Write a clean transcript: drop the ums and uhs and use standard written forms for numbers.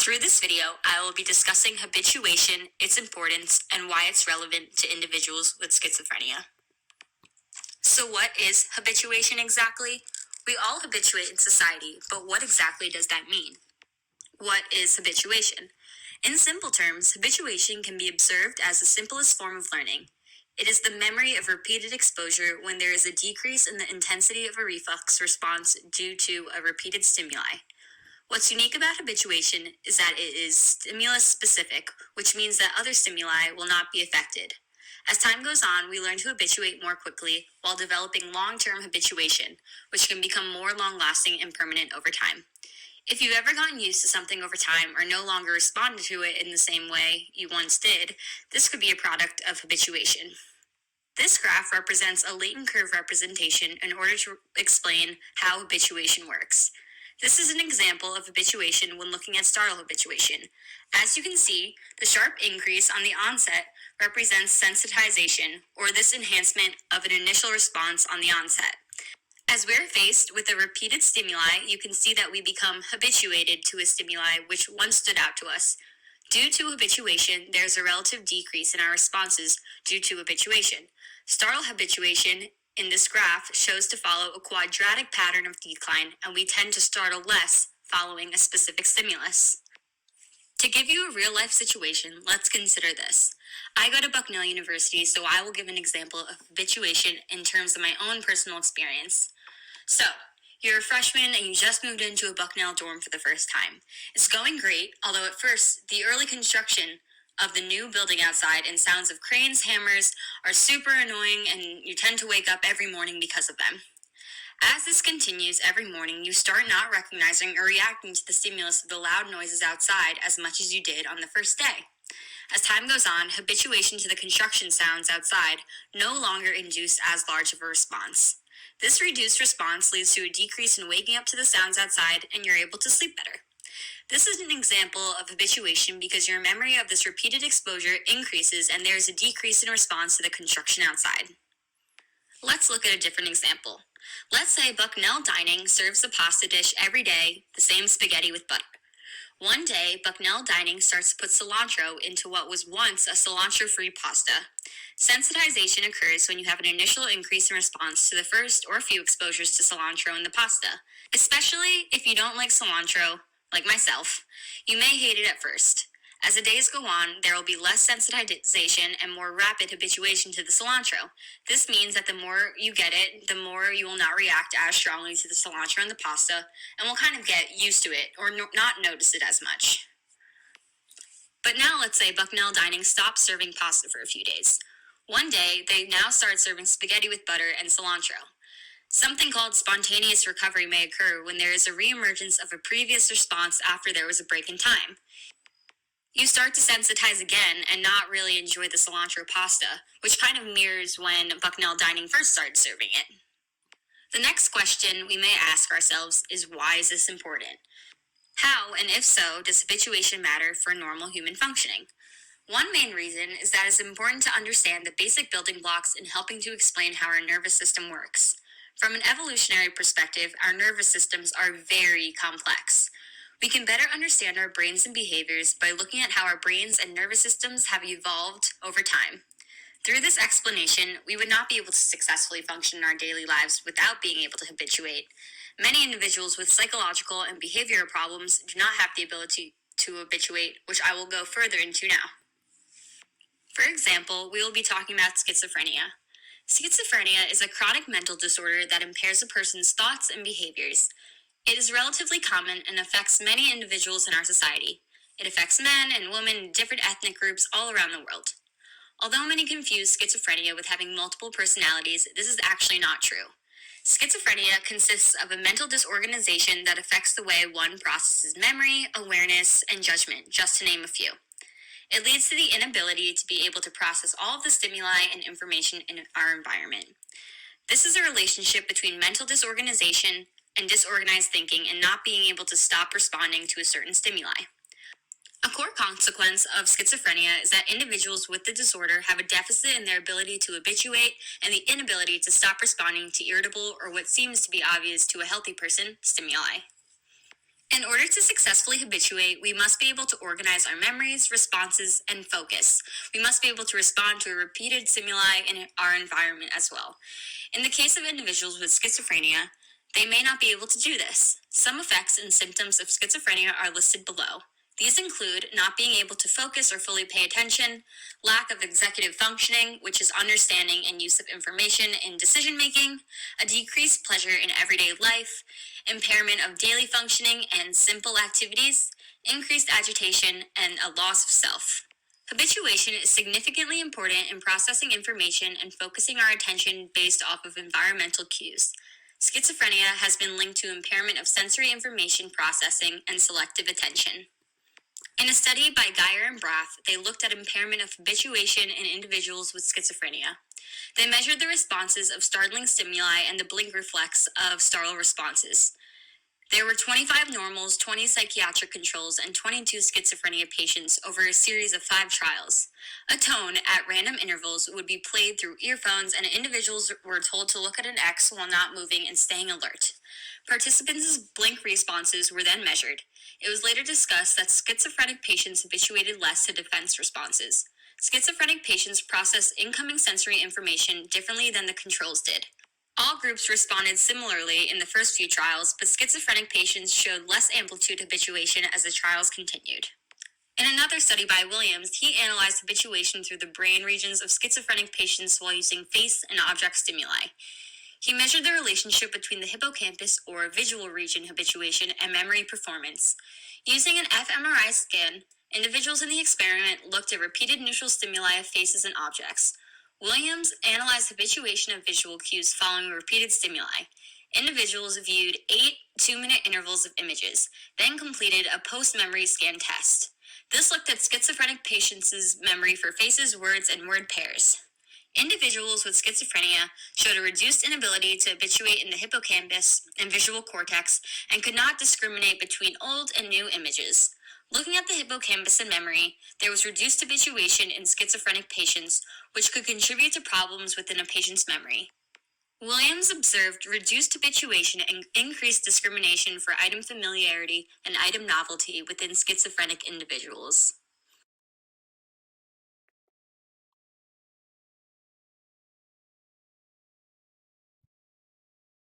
Through this video, I will be discussing habituation, its importance, and why it's relevant to individuals with schizophrenia. So what is habituation exactly? We all habituate in society, but what exactly does that mean? What is habituation? In simple terms, habituation can be observed as the simplest form of learning. It is the memory of repeated exposure when there is a decrease in the intensity of a reflex response due to a repeated stimuli. What's unique about habituation is that it is stimulus specific, which means that other stimuli will not be affected. As time goes on, we learn to habituate more quickly while developing long-term habituation, which can become more long-lasting and permanent over time. If you've ever gotten used to something over time or no longer responded to it in the same way you once did, this could be a product of habituation. This graph represents a latent curve representation in order to explain how habituation works. This is an example of habituation when looking at startle habituation. As you can see, the sharp increase on the onset represents sensitization, or this enhancement of an initial response on the onset. As we're faced with a repeated stimuli, you can see that we become habituated to a stimuli which once stood out to us. Due to habituation, there's a relative decrease in our responses due to habituation. Startle habituation in this graph shows to follow a quadratic pattern of decline, and we tend to startle less following a specific stimulus. To give you a real-life situation, let's consider this. I go to Bucknell University, so I will give an example of habituation in terms of my own personal experience. So, you're a freshman and you just moved into a Bucknell dorm for the first time. It's going great, although at first, the early construction of the new building outside and sounds of cranes, hammers are super annoying, and you tend to wake up every morning because of them. As this continues every morning, you start not recognizing or reacting to the stimulus of the loud noises outside as much as you did on the first day. As time goes on, habituation to the construction sounds outside no longer induce as large of a response. This reduced response leads to a decrease in waking up to the sounds outside, and you're able to sleep better. This is an example of habituation because your memory of this repeated exposure increases and there is a decrease in response to the construction outside. Let's look at a different example. Let's say Bucknell Dining serves a pasta dish every day, the same spaghetti with butter. One day, Bucknell Dining starts to put cilantro into what was once a cilantro-free pasta. Sensitization occurs when you have an initial increase in response to the first or few exposures to cilantro in the pasta, especially if you don't like cilantro, like myself. You may hate it at first. As the days go on, there will be less sensitization and more rapid habituation to the cilantro. This means that the more you get it, the more you will not react as strongly to the cilantro in the pasta and will kind of get used to it or not notice it as much. But now let's say Bucknell Dining stops serving pasta for a few days. One day, they now start serving spaghetti with butter and cilantro. Something called spontaneous recovery may occur when there is a reemergence of a previous response after there was a break in time. You start to sensitize again and not really enjoy the cilantro pasta, which kind of mirrors when Bucknell Dining first started serving it. The next question we may ask ourselves is, why is this important? How, and if so, does habituation matter for normal human functioning? One main reason is that it's important to understand the basic building blocks in helping to explain how our nervous system works. From an evolutionary perspective, our nervous systems are very complex. We can better understand our brains and behaviors by looking at how our brains and nervous systems have evolved over time. Through this explanation, we would not be able to successfully function in our daily lives without being able to habituate. Many individuals with psychological and behavioral problems do not have the ability to habituate, which I will go further into now. For example, we will be talking about schizophrenia. Schizophrenia is a chronic mental disorder that impairs a person's thoughts and behaviors. It is relatively common and affects many individuals in our society. It affects men and women in different ethnic groups all around the world. Although many confuse schizophrenia with having multiple personalities, this is actually not true. Schizophrenia consists of a mental disorganization that affects the way one processes memory, awareness, and judgment, just to name a few. It leads to the inability to be able to process all of the stimuli and information in our environment. This is a relationship between mental disorganization and disorganized thinking and not being able to stop responding to a certain stimuli. A core consequence of schizophrenia is that individuals with the disorder have a deficit in their ability to habituate and the inability to stop responding to irritable or what seems to be obvious to a healthy person stimuli. In order to successfully habituate, we must be able to organize our memories, responses, and focus. We must be able to respond to repeated stimuli in our environment as well. In the case of individuals with schizophrenia, they may not be able to do this. Some effects and symptoms of schizophrenia are listed below. These include not being able to focus or fully pay attention, lack of executive functioning, which is understanding and use of information in decision making, a decreased pleasure in everyday life, impairment of daily functioning and simple activities, increased agitation, and a loss of self. Habituation is significantly important in processing information and focusing our attention based off of environmental cues. Schizophrenia has been linked to impairment of sensory information processing and selective attention. In a study by Geyer and Brath, they looked at impairment of habituation in individuals with schizophrenia. They measured the responses of startling stimuli and the blink reflex of startle responses. There were 25 normals, 20 psychiatric controls, and 22 schizophrenia patients over a series of 5 trials. A tone at random intervals would be played through earphones, and individuals were told to look at an X while not moving and staying alert. Participants' blink responses were then measured. It was later discussed that schizophrenic patients habituated less to defense responses. Schizophrenic patients process incoming sensory information differently than the controls did. All groups responded similarly in the first few trials, but schizophrenic patients showed less amplitude habituation as the trials continued. In another study by Williams, he analyzed habituation through the brain regions of schizophrenic patients while using face and object stimuli. He measured the relationship between the hippocampus, or visual region habituation, and memory performance. Using an fMRI scan, individuals in the experiment looked at repeated neutral stimuli of faces and objects. Williams analyzed habituation of visual cues following repeated stimuli. Individuals viewed 8 2-minute intervals of images, then completed a post-memory scan test. This looked at schizophrenic patients' memory for faces, words, and word pairs. Individuals with schizophrenia showed a reduced inability to habituate in the hippocampus and visual cortex and could not discriminate between old and new images. Looking at the hippocampus and memory, there was reduced habituation in schizophrenic patients, which could contribute to problems within a patient's memory. Williams observed reduced habituation and increased discrimination for item familiarity and item novelty within schizophrenic individuals.